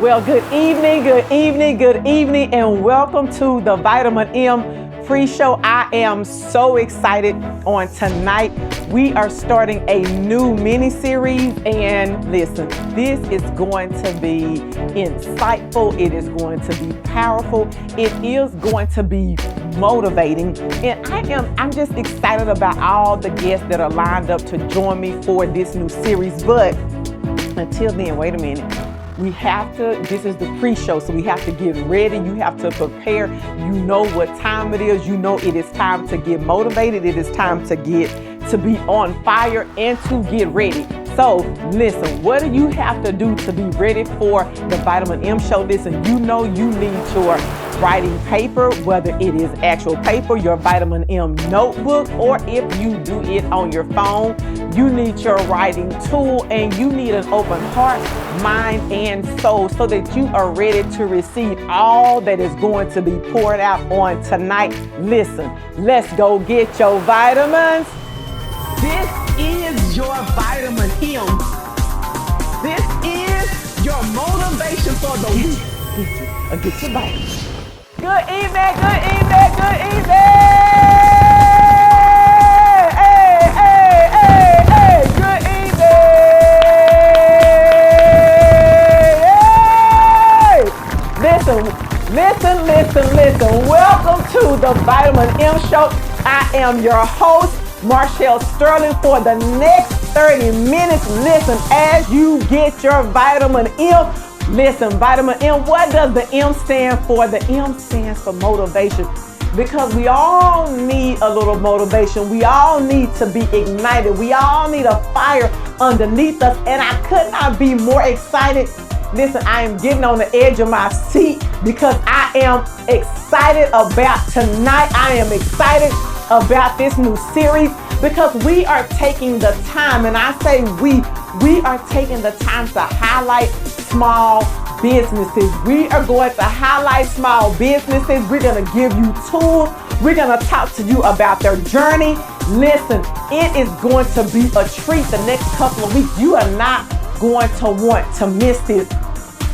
Well, good evening, and welcome to the Vitamin M pre-show. I am so excited on tonight. We are starting a new mini-series, and listen, this is going to be insightful. It is going to be powerful. It is going to be motivating, and I'm just excited about all the guests that are lined up to join me for this new series. But until then, wait a minute. This is the pre-show, so we have to get ready. You have to prepare. You know what time it is. You know it is time to get motivated. It is time to be on fire and to get ready. So listen, what do you have to do to be ready for the Vitamin M show? Listen, you know you need your writing paper, whether it is actual paper, your Vitamin M notebook, or if you do it on your phone, you need your writing tool, and you need an open heart, mind, and soul so that you are ready to receive all that is going to be poured out on tonight. Listen, let's go get your vitamins. This is your Vitamin M. This is your motivation for the week. Get your vitamins. Good evening. Hey. Good evening. Hey. Listen. Welcome to the Vitamin M show. I am your host, Marshall Sterling, for the next 30 minutes. Listen, as you get your Vitamin M. Listen, Vitamin M, what does the M stand for? The M stands for motivation, because we all need a little motivation. We all need to be ignited. We all need a fire underneath us, and I could not be more excited. Listen, I am getting on the edge of my seat because I am excited about tonight. I am excited about this new series because we are taking the time, and I say we are taking the time to highlight small businesses. We are going to highlight small businesses. We're going to give you tools. We're going to talk to you about their journey. Listen, it is going to be a treat the next couple of weeks. You are not going to want to miss this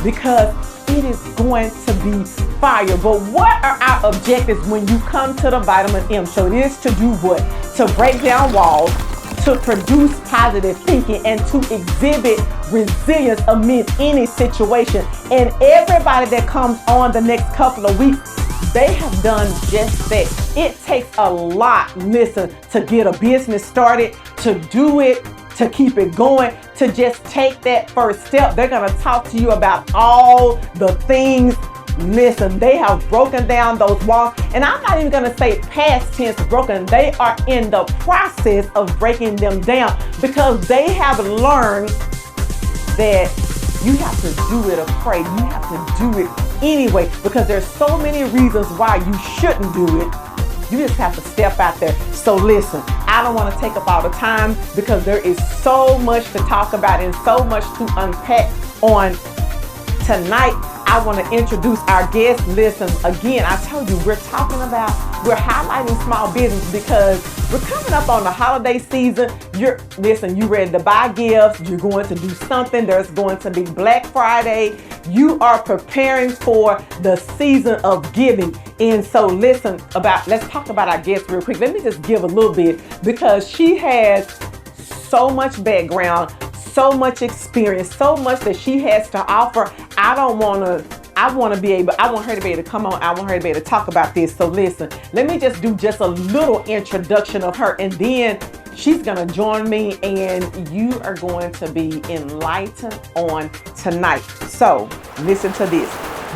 because it is going to be fire. But what are our objectives when you come to the Vitamin M show? It is to do what? To break down walls, to produce positive thinking, and to exhibit resilience amid any situation. And everybody that comes on the next couple of weeks, they have done just that. It takes a lot, listen, to get a business started, to do it, to keep it going, to just take that first step. They're gonna talk to you about all the things. Listen, they have broken down those walls, and I'm not even gonna say past tense broken. They are in the process of breaking them down because they have learned that you have to do it afraid. You have to do it anyway because there's so many reasons why you shouldn't do it. You just have to step out there. So listen, I don't want to take up all the time because there is so much to talk about and so much to unpack on tonight. I want to introduce our guest. Listen, again, I told you we're highlighting small business because we're coming up on the holiday season. You ready to buy gifts. You're going to do something. There's going to be Black Friday. You are preparing for the season of giving. And so let's talk about our guest real quick. Let me just give a little bit because she has so much background, so much experience, so much that she has to offer. I want her to be able to come on. I want her to be able to talk about this. So listen, let me just do just a little introduction of her, and then she's going to join me, and you are going to be enlightened on tonight. So listen to this.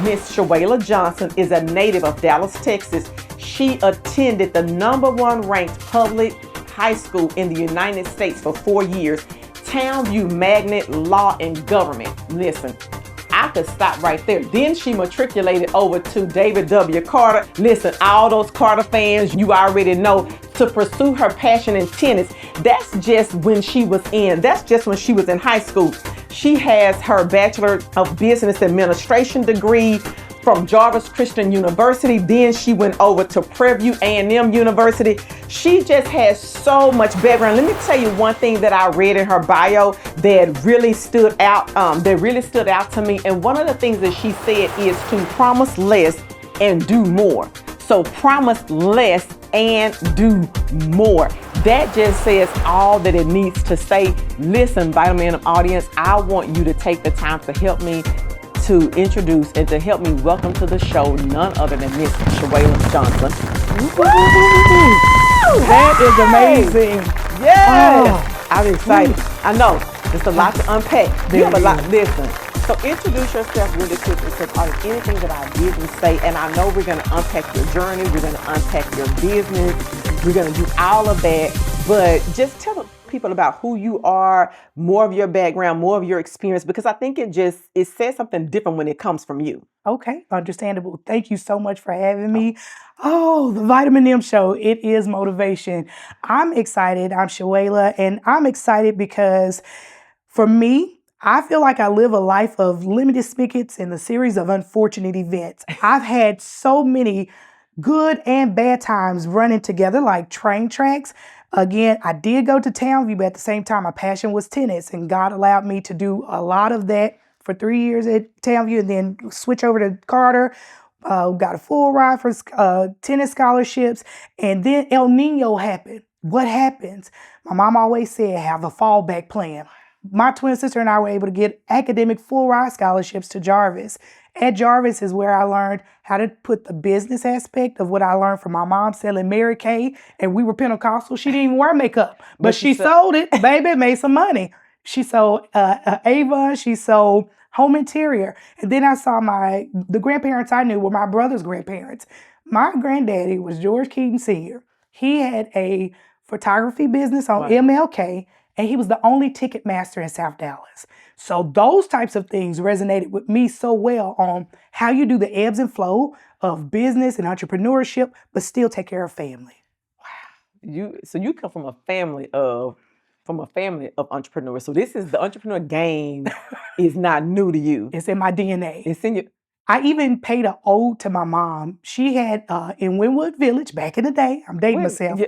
Miss Shawayla Johnson is a native of Dallas, Texas. She attended the #1 ranked public high school in the United States for 4 years, Townview Magnet Law and Government. Listen, I could stop right there. Then she matriculated over to David W. Carter. Listen, all those Carter fans, you already know, to pursue her passion in tennis. That's just when she was in high school. She has her Bachelor of Business Administration degree from Jarvis Christian University. Then she went over to Prairie A&M University. She just has so much background. Let me tell you one thing that I read in her bio that really stood out. To me. And one of the things that she said is to promise less and do more. So promise less and do more. That just says all that it needs to say. Listen, Vitamin audience, I want you to take the time to help me to introduce and to help me welcome to the show none other than Miss Shawayla Johnson. Woo! That is amazing. Yes. I'm excited. I know it's a lot to unpack. You have a lot. Listen. So introduce yourself really quickly, because anything that I didn't say, and I know we're going to unpack your journey, we're going to unpack your business, we're going to do all of that, but just tell people about who you are, more of your background, more of your experience, because I think it says something different when it comes from you. Okay, understandable. Thank you so much for having me. Oh, the Vitamin M Show. It is motivation. I'm excited. I'm Shawayla, and I'm excited because for me, I feel like I live a life of limited spigots and a series of unfortunate events. I've had so many good and bad times running together like train tracks. Again, I did go to Townview, but at the same time, my passion was tennis, and God allowed me to do a lot of that for 3 years at Townview and then switch over to Carter. Got a full ride for tennis scholarships, and then El Nino happened. What happens? My mom always said, have a fallback plan. My twin sister and I were able to get academic full ride scholarships to Jarvis. At Jarvis is where I learned how to put the business aspect of what I learned from my mom selling Mary Kay, and we were Pentecostal. She didn't even wear makeup, but she sold it, baby, made some money. She sold Avon, she sold home interior. And then I saw the grandparents I knew were my brother's grandparents. My granddaddy was George Keaton Sr. He had a photography business on MLK, and he was the only ticket master in South Dallas. So those types of things resonated with me so well on how you do the ebbs and flow of business and entrepreneurship, but still take care of family. Wow. So you come from a family of entrepreneurs. So this is the entrepreneur game is not new to you. It's in my DNA. It's in your. I even paid an ode to my mom. She had, in Wynwood Village, back in the day, I'm dating myself,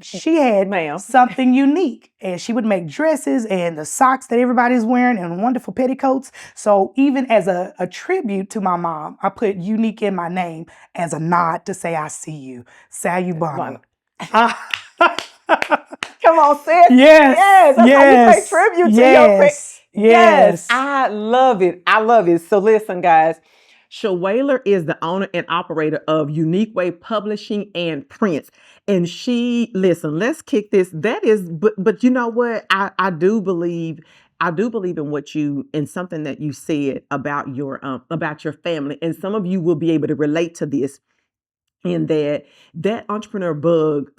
she had something unique. And she would make dresses and the socks that everybody's wearing and wonderful petticoats. So even as a tribute to my mom, I put unique in my name as a nod to say, I see you. Salubana. Come on, sis. Yes. That's how you pay tribute to your Yes. I love it. So listen, guys. Shawayla is the owner and operator of Unique Way Publishing and Prints. And let's kick this. That is, but you know what? I do believe in something that you said about your family. And some of you will be able to relate to this, in that entrepreneur bug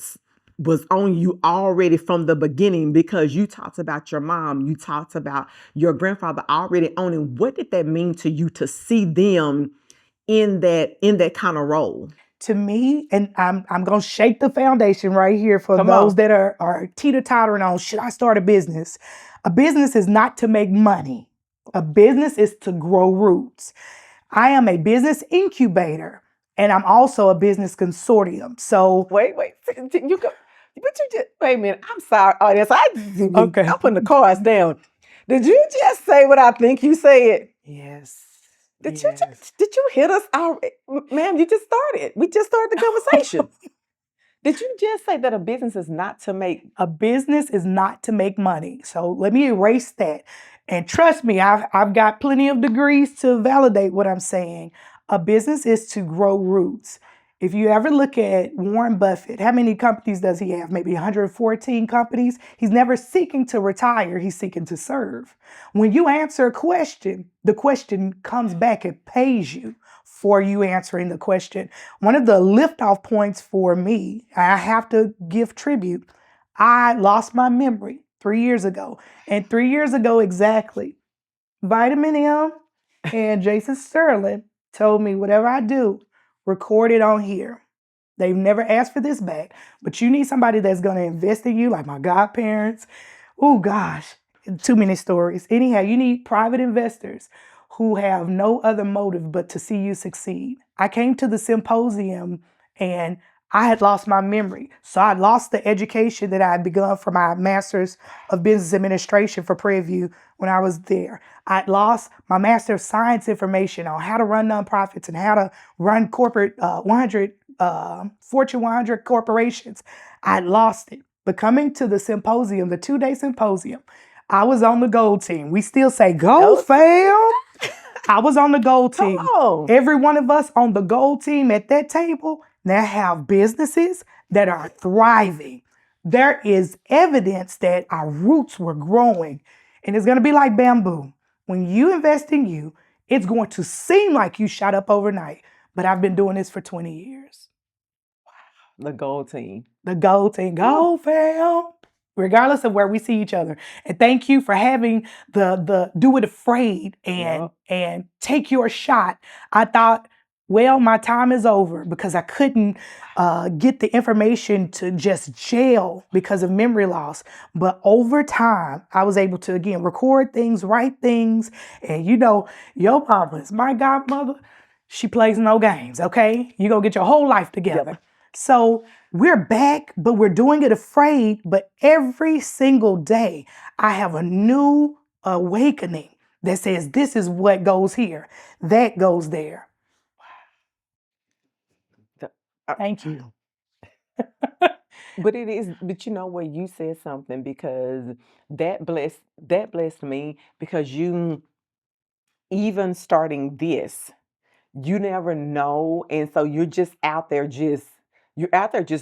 was on you already from the beginning, because you talked about your mom, you talked about your grandfather already owning. What did that mean to you to see them in that kind of role? To me, and I'm gonna shake the foundation right here for those that are teeter-tottering on, should I start a business? A business is not to make money. A business is to grow roots. I am a business incubator, and I'm also a business consortium. So wait, you go. But you just wait a minute. I'm sorry, audience. I'm putting the cards down. Did you just say what I think you said? Yes. Did you hit us already? Ma'am, you just started. We just started the conversation. Did you just say that a business is not to make? A business is not to make money. So let me erase that. And trust me, I've got plenty of degrees to validate what I'm saying. A business is to grow roots. If you ever look at Warren Buffett, how many companies does he have? Maybe 114 companies. He's never seeking to retire. He's seeking to serve. When you answer a question, the question comes back. It pays you for you answering the question. One of the liftoff points for me, I have to give tribute. I lost my memory 3 years ago. And 3 years ago exactly, Vitamin M and Jason Sterling told me, whatever I do, record it on here. They've never asked for this back, but you need somebody that's going to invest in you, like my godparents. Oh gosh, too many stories. Anyhow, you need private investors who have no other motive but to see you succeed. I came to the symposium and I had lost my memory. So I lost the education that I had begun for my master's of business administration for Prairie View when I was there. I lost my master of science information on how to run nonprofits and how to run corporate 100 Fortune 100 corporations. I lost it. But coming to the symposium, the 2-day symposium, I was on the gold team. We still say, go fam. I was on the gold team. Every one of us on the gold team at that table now have businesses that are thriving. There is evidence that our roots were growing. And it's going to be like bamboo. When you invest in you, it's going to seem like you shot up overnight. But I've been doing this for 20 years. The gold team. The gold team. Go, fam. Regardless of where we see each other. And thank you for having the do it afraid and take your shot. I thought, well, my time is over because I couldn't get the information to just jail because of memory loss. But over time, I was able to, again, record things, write things. And you know, your mama is my godmother. She plays no games, okay? You're going to get your whole life together. Yep. So we're back, but we're doing it afraid. But every single day, I have a new awakening that says, this is what goes here. That goes there. Thank you. But it is, but you know what, you said something because that blessed me because you, even starting this, you never know. And so you're just out there just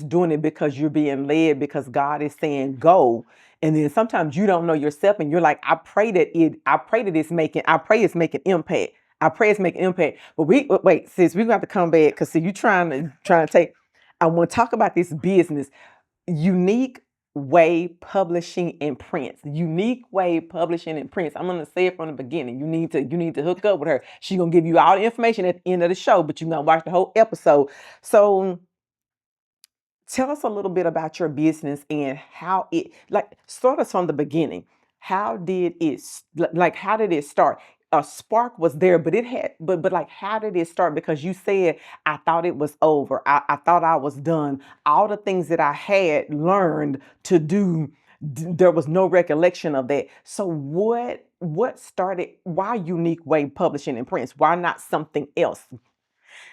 doing it because you're being led because God is saying go. And then sometimes you don't know yourself and you're like, I pray it's making impact. I pray it's making impact. But wait, sis, we're gonna have to come back because see, you trying to take, I want to talk about this business. Unique Way Publishing and Prints. Unique Way Publishing and Prints. I'm gonna say it from the beginning. You need to hook up with her. She's gonna give you all the information at the end of the show, but you're gonna watch the whole episode. So tell us a little bit about your business and how it, like, start us from the beginning. How did it start? A spark was there, but like, how did it start? Because you said, I thought it was over. I thought I was done. All the things that I had learned to do, there was no recollection of that. So what started, why Unique Way Publishing and Prints? Why not something else?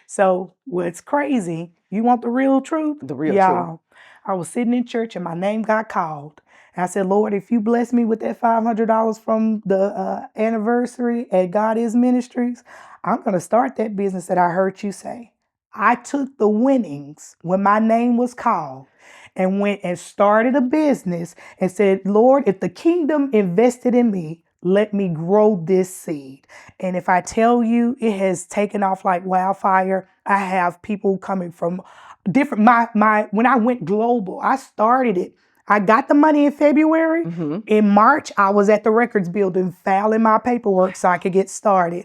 So what's crazy, you want the real truth? The real truth. I was sitting in church and my name got called. And I said, Lord, if you bless me with that $500 from the anniversary at God Is Ministries, I'm going to start that business that I heard you say. I took the winnings when my name was called and went and started a business and said, Lord, if the kingdom invested in me, let me grow this seed. And if I tell you, it has taken off like wildfire. I have people coming from different, when I went global, I started it. I got the money in February. Mm-hmm. In March, I was at the records building filing my paperwork so I could get started.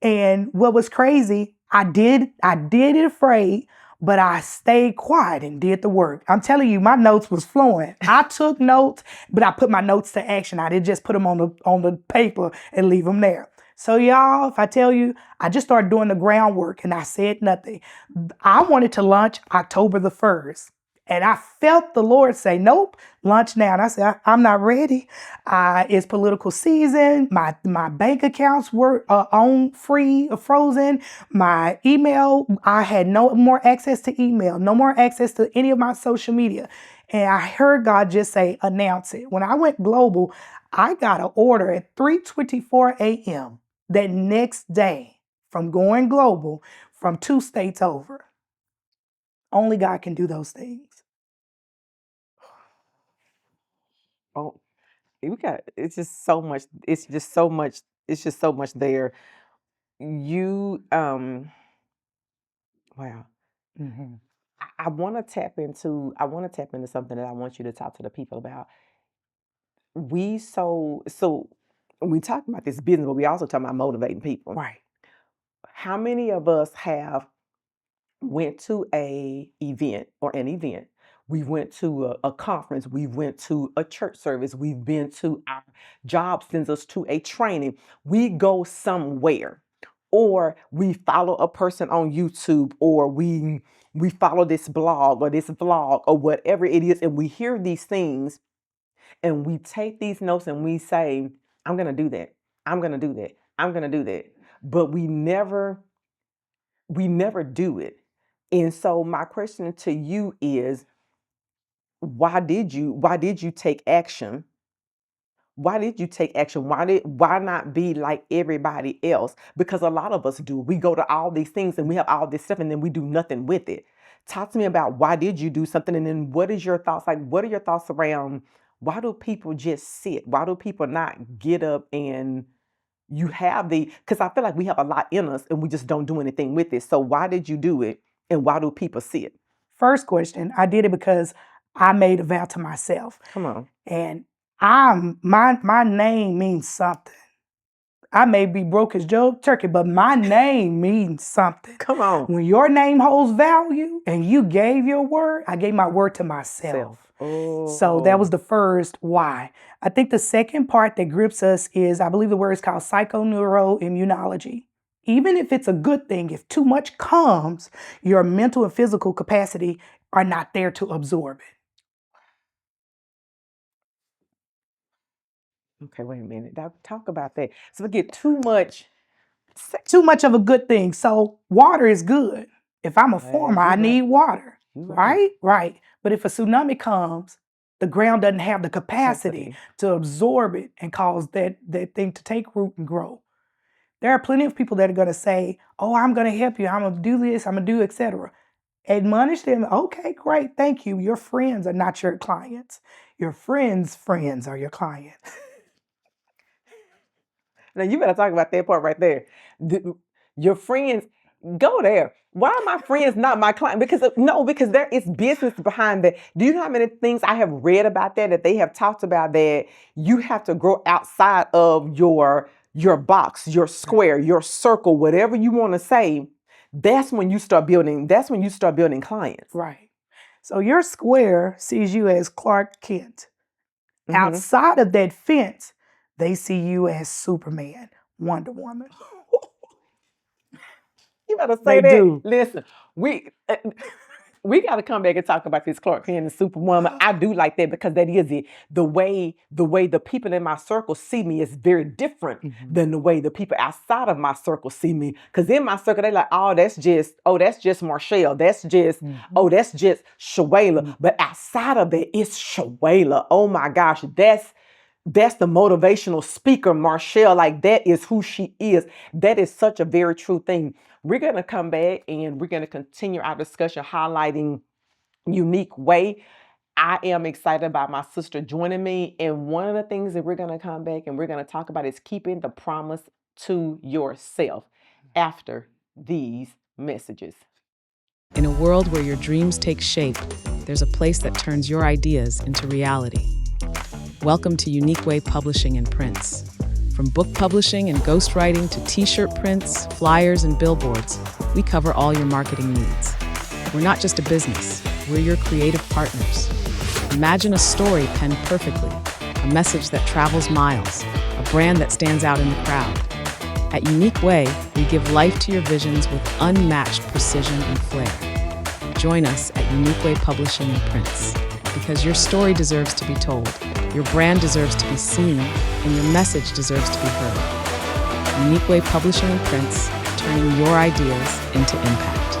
And what was crazy, I did it afraid, but I stayed quiet and did the work. I'm telling you, my notes was flowing. I took notes, but I put my notes to action. I didn't just put them on the paper and leave them there. So y'all, if I tell you, I just started doing the groundwork and I said nothing. I wanted to launch October the 1st. And I felt the Lord say, nope, launch now. And I said, I'm not ready. It's political season. My bank accounts were on frozen. My email, I had no more access to email, no more access to any of my social media. And I heard God just say, announce it. When I went global, I got an order at 3:24 a.m. that next day from going global from 2 states over. Only God can do those things. Oh, it's just so much. It's just so much there. You, wow. Mm-hmm. I want to tap into something that I want you to talk to the people about. So we talk about this business, but we also talk about motivating people. Right. How many of us have went to an event? We went to a conference. We went to a church service. We've been to, our job sends us to a training. We go somewhere or we follow a person on YouTube, or we follow this blog or this vlog or whatever it is, and we hear these things and we take these notes and we say, I'm going to do that. I'm going to do that. I'm going to do that. But we never do it. And so my question to you is, why did you take action? Why did you take action? Why not be like everybody else? Because a lot of us do. We go to all these things and we have all this stuff and then we do nothing with it. Talk to me about why did you do something, and then what is your thoughts? Like, what are your thoughts around why do people just sit? Why do people not get up and you have because I feel like we have a lot in us and we just don't do anything with it. So why did you do it, and why do people sit? First question, I did it because I made a vow to myself. Come on. And my name means something. I may be broke as Joe Turkey, but my name means something. Come on. When your name holds value and you gave your word, I gave my word to myself. So that was the first why. I think the second part that grips us is, I believe the word is called psychoneuroimmunology. Even if it's a good thing, if too much comes, your mental and physical capacity are not there to absorb it. Okay, wait a minute. Now, talk about that. So we get too much. Too much of a good thing. So water is good. If I'm a farmer, I need water, right? Right. But if a tsunami comes, the ground doesn't have the capacity to absorb it and cause that thing to take root and grow. There are plenty of people that are going to say, oh, I'm going to help you. I'm going to do this. I'm going to do, etc. Admonish them. Okay, great. Thank you. Your friends are not your clients. Your friends' friends are your clients. Now you better talk about that part right there. Your friends, go there. Why are my friends not my client? Because there is business behind that. Do you know how many things I have read about that they have talked about, that you have to grow outside of your box, your square, your circle, whatever you want to say. That's when you start building clients. Right. So your square sees you as Clark Kent. Mm-hmm. Outside of that fence, they see you as Superman, Wonder Woman. You better say that. Do. Listen, we got to come back and talk about this Clark Kent and Superwoman. I do like that because that is it. The way the people in my circle see me is very different than the way the people outside of my circle see me. Because in my circle, they're like, oh, that's just Marshall. That's just, that's just Shawayla. But outside of that, it's Shawayla. Oh my gosh, that's the motivational speaker, Marshall. Like, that is who she is. That is such a very true thing. We're going to come back and we're going to continue our discussion highlighting unique way. I am excited about my sister joining me. And one of the things that we're going to come back and we're going to talk about is keeping the promise to yourself after these messages. In a world where your dreams take shape, there's a place that turns your ideas into reality. Welcome to Unique Way Publishing and Prints. From book publishing and ghostwriting to t-shirt prints, flyers, and billboards, we cover all your marketing needs. We're not just a business, we're your creative partners. Imagine a story penned perfectly, a message that travels miles, a brand that stands out in the crowd. At Unique Way, we give life to your visions with unmatched precision and flair. Join us at Unique Way Publishing and Prints, because your story deserves to be told, your brand deserves to be seen, and your message deserves to be heard. Unique Way Publishing and Prints, turning your ideas into impact.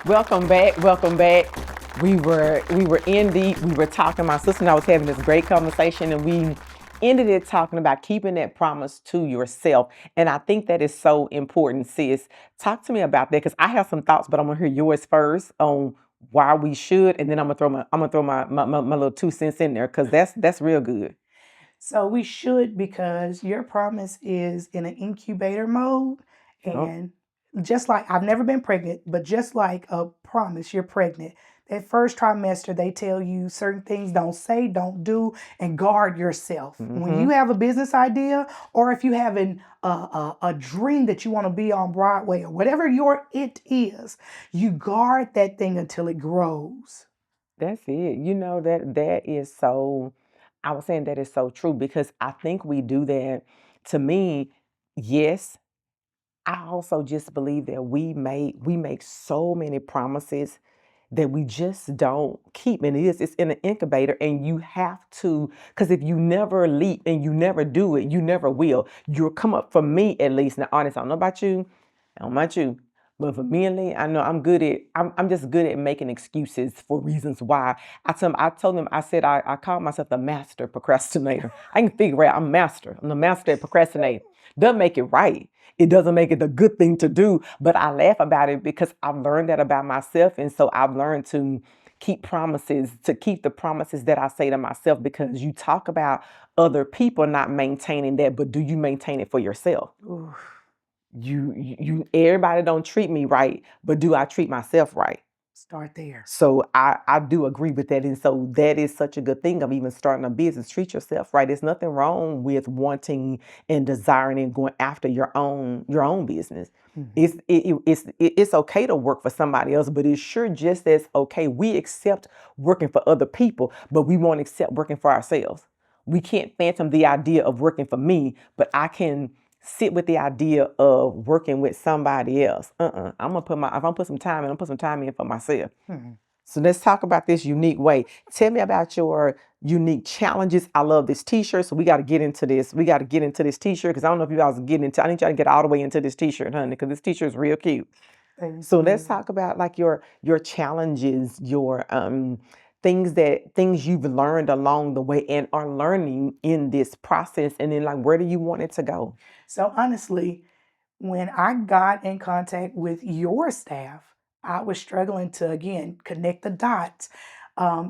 Welcome back. We were talking, my sister and I was having this great conversation, and we ended it talking about keeping that promise to yourself. And I think that is so important, sis. Talk to me about that, because I have some thoughts, but I'm gonna hear yours first on why we should, and then I'm gonna throw my little 2 cents in there, because that's real good. So we should, because your promise is in an incubator mode, and just like I've never been pregnant, but just like a promise, you're pregnant. That first trimester, they tell you certain things don't say, don't do, and guard yourself. When you have a business idea, or if you have a dream that you want to be on Broadway, or whatever it is, you guard that thing until it grows. That's it. You know that is so. I was saying that is so true because I think we do that. To me, yes. I also just believe that we make so many promises that we just don't keep. And it's in an incubator, and you have to, because if you never leap and you never do it, you never will. You'll come up, for me at least. Now, honest, I don't know about you. I don't know about you. But for me and Lee, I know I'm just good at making excuses for reasons why. I told them, I said I call myself the master procrastinator. I can figure out I'm the master at procrastinating. Doesn't make it right. It doesn't make it a good thing to do, but I laugh about it because I've learned that about myself. And so I've learned to keep promises, to keep the promises that I say to myself, because you talk about other people not maintaining that, but do you maintain it for yourself? Ooh, Everybody don't treat me right, but do I treat myself right? start there. So I do agree with that. And so that is such a good thing of even starting a business. Treat yourself right. There's nothing wrong with wanting and desiring and going after your own business. Mhm. It's okay to work for somebody else, but it's sure just as okay. We accept working for other people, but we won't accept working for ourselves. We can't phantom the idea of working for me, but I can sit with the idea of working with somebody else. I'm gonna put my if I'm put some time in, I'm put some time in for myself. Mhm. So let's talk about this unique way. Tell me about your unique challenges. I love this t-shirt. So we got to get into this. We got to get into this t-shirt because I don't know if you guys are getting into. I need y'all to get all the way into this t-shirt, honey, because this t-shirt is real cute. Thank So let's you. talk about like your challenges, your things you've learned along the way and are learning in this process, and then like where do you want it to go? So honestly, when I got in contact with your staff, I was struggling to again connect the dots.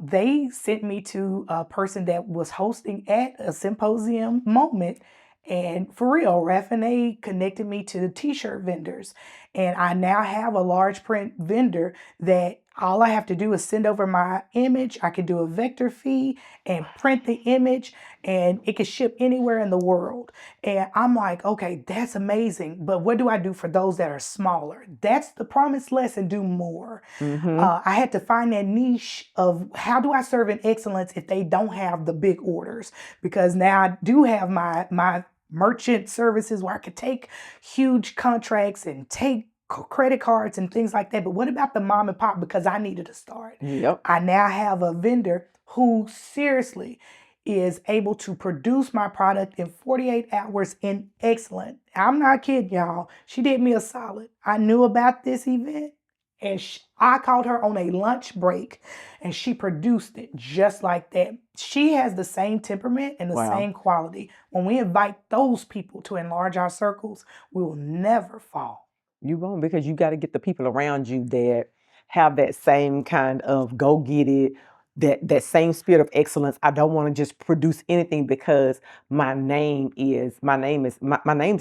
They sent me to a person that was hosting at a symposium moment. And for real, Raffinay connected me to the t-shirt vendors. And I now have a large print vendor that all I have to do is send over my image. I can do a vector fee and print the image, and it can ship anywhere in the world. And I'm like, okay, that's amazing. But what do I do for those that are smaller? That's the promised lesson, do more. Mm-hmm. I had to find that niche of how do I serve in excellence if they don't have the big orders? Because now I do have my merchant services where I could take huge contracts and take credit cards and things like that. But what about the mom and pop? Because I needed to start. Yep. I now have a vendor who seriously is able to produce my product in 48 hours in excellent. I'm not kidding, y'all. She did me a solid. I knew about this event, and I called her on a lunch break, and she produced it just like that. She has the same temperament and the Wow. same quality. When we invite those people to enlarge our circles, we will never fall. You won't, because you got to get the people around you that have that same kind of go get it, that same spirit of excellence. I don't want to just produce anything because my name's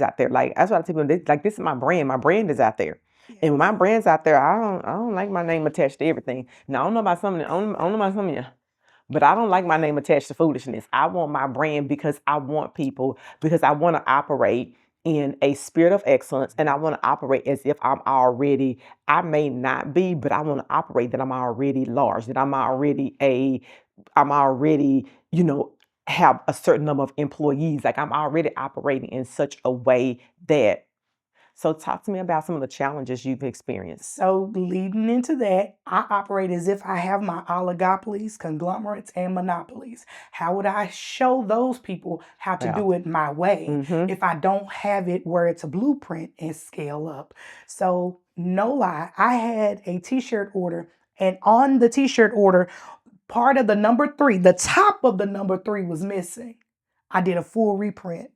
out there. Like that's what I tell people. Like this is my brand. My brand is out there. And when my brand's out there, I don't like my name attached to everything. Now I don't know about some of you. I don't know about some of you. But I don't like my name attached to foolishness. I want my brand because I want people, because I want to operate in a spirit of excellence, and I want to operate as if I may not be, but I want to operate that I'm already large, that I'm already, have a certain number of employees. Like I'm already operating in such a way that. So talk to me about some of the challenges you've experienced. So leading into that, I operate as if I have my oligopolies, conglomerates, and monopolies. How would I show those people how to Yeah. do it my way Mm-hmm. if I don't have it where it's a blueprint and scale up? So no lie, I had a t-shirt order, and on the t-shirt order, part of the number 3, the top of the number 3 was missing. I did a full reprint.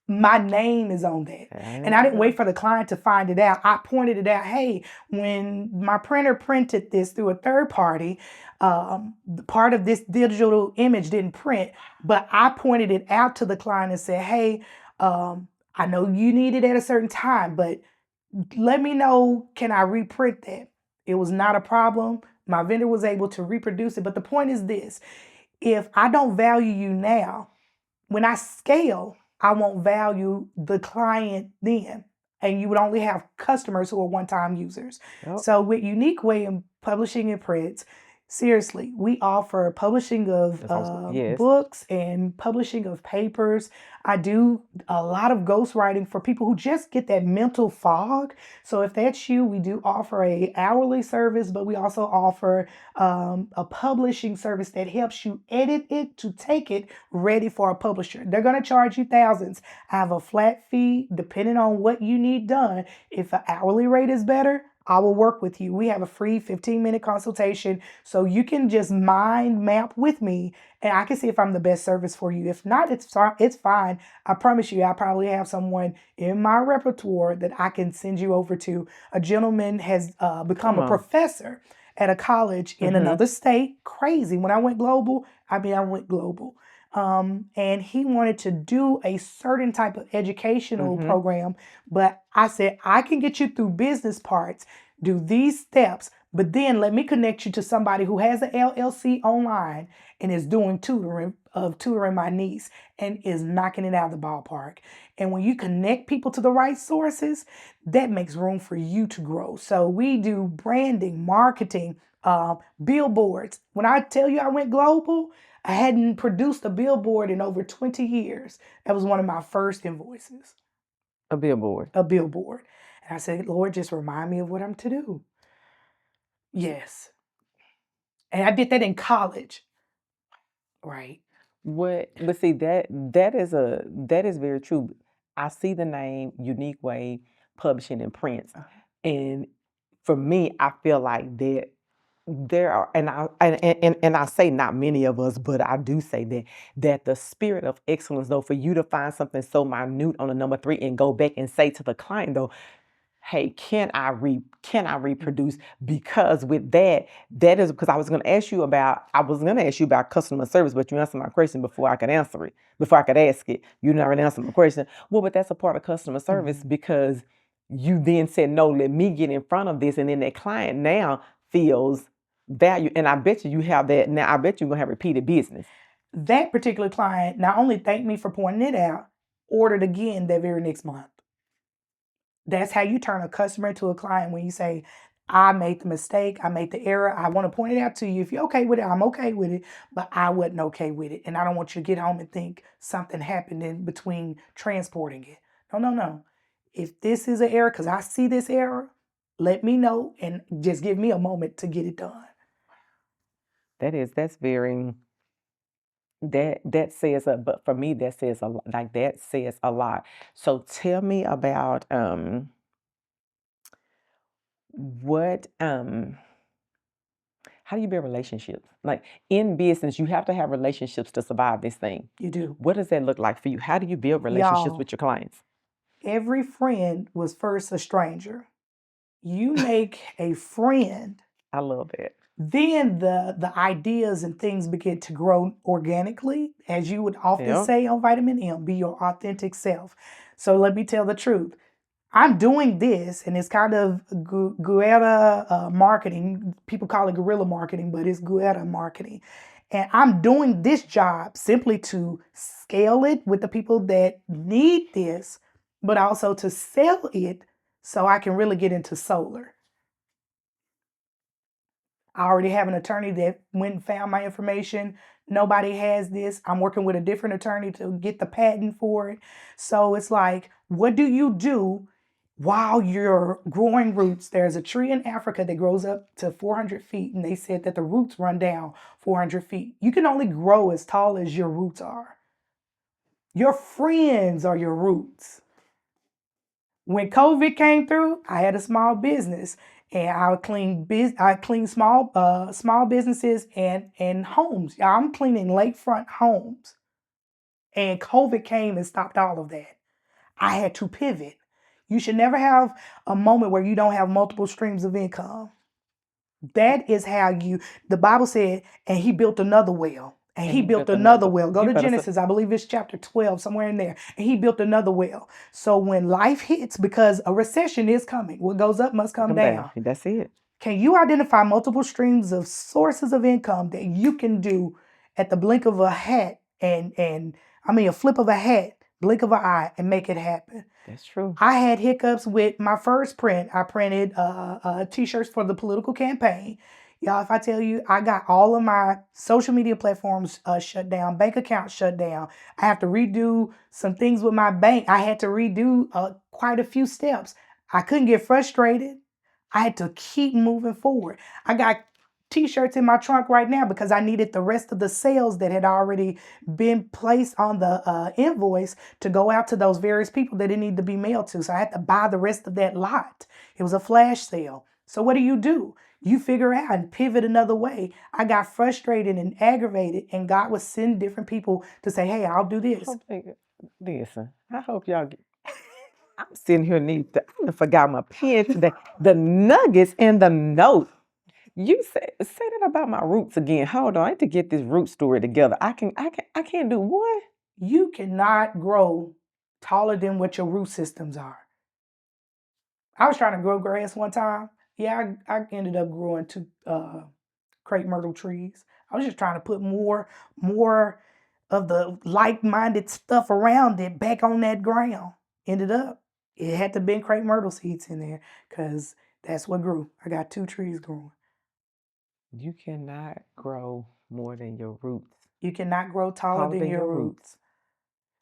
My name is on that. And I didn't wait for the client to find it out. I pointed it out. Hey, when my printer printed this through a third party, part of this digital image didn't print, but I pointed it out to the client and said, hey, I know you need it at a certain time, but let me know, can I reprint that? It was not a problem. My vendor was able to reproduce it. But the point is this, if I don't value you now, when I scale, I won't value the client then. And you would only have customers who are one-time users. Yep. So with Unique Way in publishing and prints, Seriously, we offer publishing of That sounds good. Yes. books and publishing of papers. I do a lot of ghostwriting for people who just get that mental fog. So if that's you, we do offer a hourly service, but we also offer a publishing service that helps you edit it to take it ready for a publisher. They're going to charge you thousands. I have a flat fee depending on what you need done. If an hourly rate is better, I will work with you. We have a free 15-minute consultation so you can just mind map with me and I can see if I'm the best service for you. If not, it's fine. I promise you, I probably have someone in my repertoire that I can send you over to. A gentleman has become a professor at a college in another state. Crazy. When I went global, I went global. And he wanted to do a certain type of educational program, but I said, I can get you through business parts, do these steps, but then let me connect you to somebody who has an LLC online and is doing tutoring my niece and is knocking it out of the ballpark. And when you connect people to the right sources, that makes room for you to grow. So we do branding, marketing, billboards. When I tell you I went global, I hadn't produced a billboard in over 20 years. That was one of my first invoices. A billboard. A billboard. And I said, Lord, just remind me of what I'm to do. Yes. And I did that in college. Right. But see, that is very true. I see the name Unique Way Publishing and Prints. And for me, I feel like that there are, and I say not many of us, but I do say that the spirit of excellence, though, for you to find something so minute on a number 3 and go back and say to the client, though, hey, can I reproduce? Because with that is because I was going to ask you about customer service, but you answered my question before I could answer it, before I could ask it. You never answered my question. Well, but that's a part of customer service because you then said, no, let me get in front of this. And then that client now feels value. And I bet you have that. Now, I bet you're going to have repeated business. That particular client not only thanked me for pointing it out, ordered again that very next month. That's how you turn a customer into a client when you say, I made the mistake, I made the error, I want to point it out to you. If you're okay with it, I'm okay with it, but I wasn't okay with it. And I don't want you to get home and think something happened in between transporting it. No. If this is an error, because I see this error, let me know and just give me a moment to get it done. That's very, that says, but for me, that says a lot, like that says a lot. So tell me about, how do you build relationships? Like in business, you have to have relationships to survive this thing. You do. What does that look like for you? How do you build relationships with your clients? Every friend was first a stranger. You make a friend. I love that. Then the ideas and things begin to grow organically, as you would often say on Vitamin M, be your authentic self. So let me tell the truth. I'm doing this, and it's kind of guerrilla marketing. People call it guerrilla marketing, but it's guerrilla marketing. And I'm doing this job simply to scale it with the people that need this, but also to sell it so I can really get into solar. I already have an attorney that went and found my information. Nobody has this. I'm working with a different attorney to get the patent for it. So it's like, what do you do while you're growing roots? There's a tree in Africa that grows up to 400 feet, and they said that the roots run down 400 feet. You can only grow as tall as your roots are. Your friends are your roots. When COVID came through, I had a small business. And I clean small businesses and homes. I'm cleaning lakefront homes. And COVID came and stopped all of that. I had to pivot. You should never have a moment where you don't have multiple streams of income. That is how the Bible said, and he built another well. And he built another well. Go to Genesis, I believe it's chapter 12, somewhere in there. And he built another well. So when life hits, because a recession is coming, what goes up must come down. That's it. Can you identify multiple streams of sources of income that you can do at the blink of a hat a flip of a hat, blink of an eye, and make it happen? That's true. I had hiccups with my first print. I printed T-shirts for the political campaign. Y'all, if I tell you, I got all of my social media platforms shut down, bank accounts shut down. I have to redo some things with my bank. I had to redo quite a few steps. I couldn't get frustrated. I had to keep moving forward. I got t-shirts in my trunk right now because I needed the rest of the sales that had already been placed on the invoice to go out to those various people that it needed to be mailed to. So I had to buy the rest of that lot. It was a flash sale. So what do? You figure out and pivot another way. I got frustrated and aggravated, and God would send different people to say, hey, I'll do this. Listen, I hope y'all get. I'm sitting here I done forgot my pen today. The nuggets and the note. You say that about my roots again. Hold on, I need to get this root story together. I can't do what? You cannot grow taller than what your root systems are. I was trying to grow grass one time. Yeah, I ended up growing 2 crepe myrtle trees. I was just trying to put more of the like-minded stuff around it back on that ground. Ended up, it had to been crepe myrtle seeds in there because that's what grew. I got 2 trees growing. You cannot grow more than your roots. You cannot grow taller than your roots.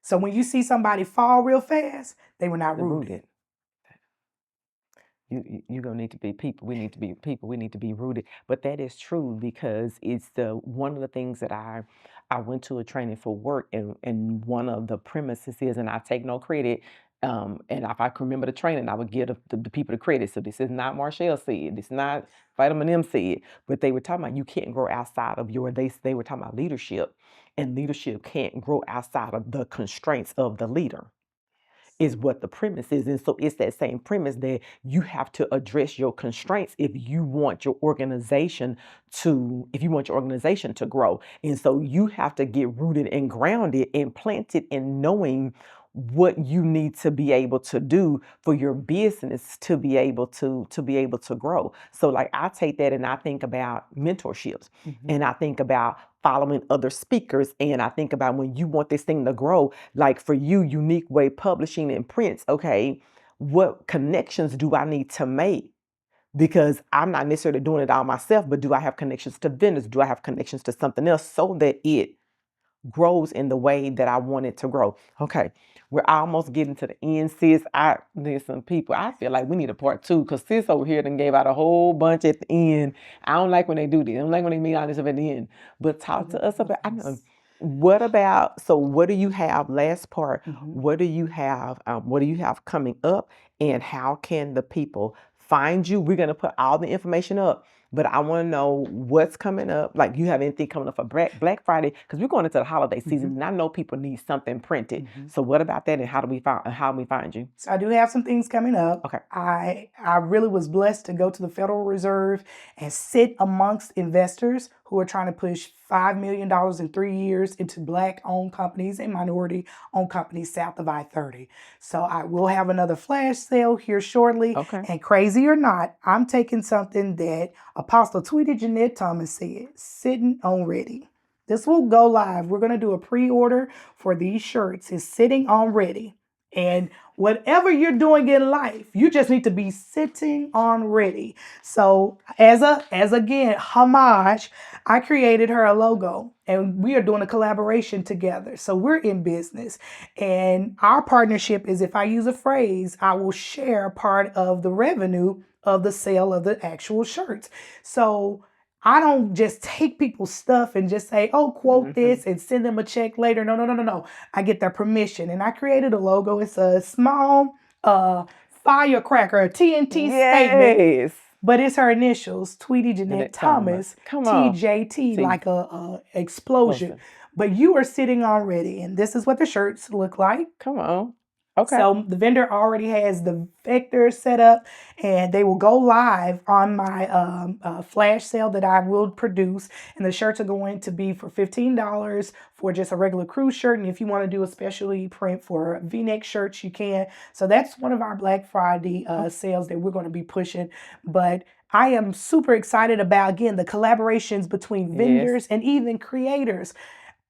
So when you see somebody fall real fast, they were not rooted. You're gonna need to be people. We need to be people. We need to be rooted. But that is true because it's one of the things that I went to a training for work, and one of the premises is, and I take no credit. And if I can remember the training, I would give the people the credit. So this is not Marshall said. This is not Vitamin M said. But they were talking about you can't grow outside of they were talking about leadership, and leadership can't grow outside of the constraints of the leader. Is what the premise is. And so it's that same premise that you have to address your constraints if you want your organization to grow. And so you have to get rooted and grounded and planted in knowing what you need to be able to do for your business to be able to grow. So like I take that and I think about mentorships, and I think about following other speakers, and I think about when you want this thing to grow, like for you, Unique Way Publishing and Prints, okay, what connections do I need to make? Because I'm not necessarily doing it all myself, but do I have connections to vendors? Do I have connections to something else so that it grows in the way that I want it to grow? Okay, we're almost getting to the end, sis. There's some people, I feel like we need a part 2 because sis over here done gave out a whole bunch at the end. I don't like when they do this. I don't like when they meet all this up at the end. But talk to us about, what do you have, last part, what do you have coming up, and how can the people find you? We're going to put all the information up, but I want to know what's coming up. Like, you have anything coming up for Black Friday? Because we're going into the holiday season, and I know people need something printed. So what about that, and how do we find you? So I do have some things coming up. Okay. I really was blessed to go to the Federal Reserve and sit amongst investors who are trying to push $5 million in 3 years into Black-owned companies and minority-owned companies south of I-30. So I will have another flash sale here shortly. Okay. And crazy or not, I'm taking something that Apostle Tweety Jeanette Thomas said, sitting on ready. This will go live. We're going to do a pre-order for these shirts. It's sitting on ready. And whatever you're doing in life, you just need to be sitting on ready. So as again, homage, I created her a logo, and we are doing a collaboration together. So we're in business, and our partnership is, if I use a phrase, I will share part of the revenue of the sale of the actual shirts. So I don't just take people's stuff and just say, oh, quote this and send them a check later. No. I get their permission. And I created a logo. It's a small firecracker, a TNT statement. But it's her initials, Tweety Jeanette Thomas, TJT, like a explosion. Listen. But you are sitting already, and this is what the shirts look like. Come on. Okay. So the vendor already has the vector set up, and they will go live on my flash sale that I will produce. And the shirts are going to be for $15 for just a regular crew shirt. And if you want to do a specialty print for V-neck shirts, you can. So that's one of our Black Friday sales that we're going to be pushing. But I am super excited about, again, the collaborations between vendors and even creators.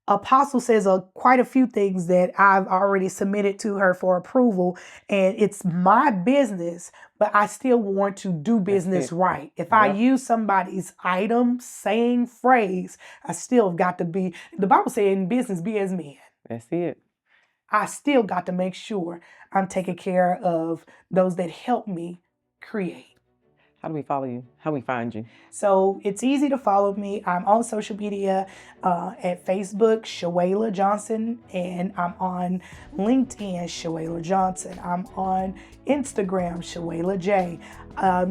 Apostle says quite a few things that I've already submitted to her for approval, and it's my business, but I still want to do business right. If I use somebody's item, saying, phrase, I still got to be, the Bible says in business, be as men. That's it. I still got to make sure I'm taking care of those that help me create. How do we follow you? How do we find you? So it's easy to follow me. I'm on social media at Facebook, Shawayla Johnson, and I'm on LinkedIn, Shawayla Johnson. I'm on Instagram, Shawayla J.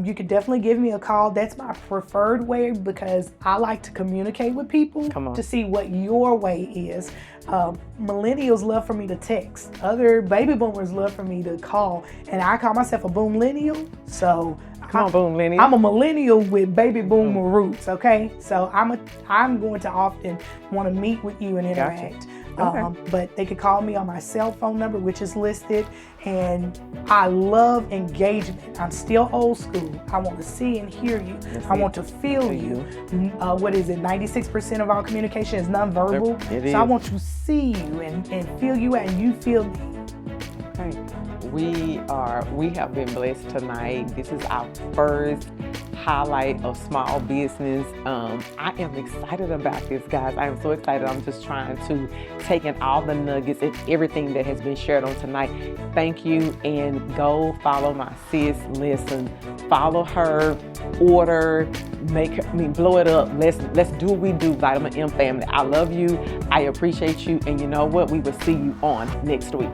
You could definitely give me a call. That's my preferred way because I like to communicate with people to see what your way is. Millennials love for me to text. Other baby boomers love for me to call. And I call myself a boomlennial. So Come on, boomlennial. I'm a millennial with baby boomer roots, okay? So I'm going to often want to meet with you and interact. Okay. But they could call me on my cell phone number, which is listed. And I love engagement. I'm still old school. I want to see and hear you. I want to feel you. What is it? 96% of our communication is nonverbal. So I want to see you and feel you and you feel me. Okay. We have been blessed tonight. This is our first highlight of small business. I am excited about this, guys. I am so excited. I'm just trying to take in all the nuggets and everything that has been shared on tonight. Thank you, and go follow my sis. Listen, follow her, order, blow it up. Let's do what we do, Vitamin M family. I love you. I appreciate you, and you know what? We will see you on next week.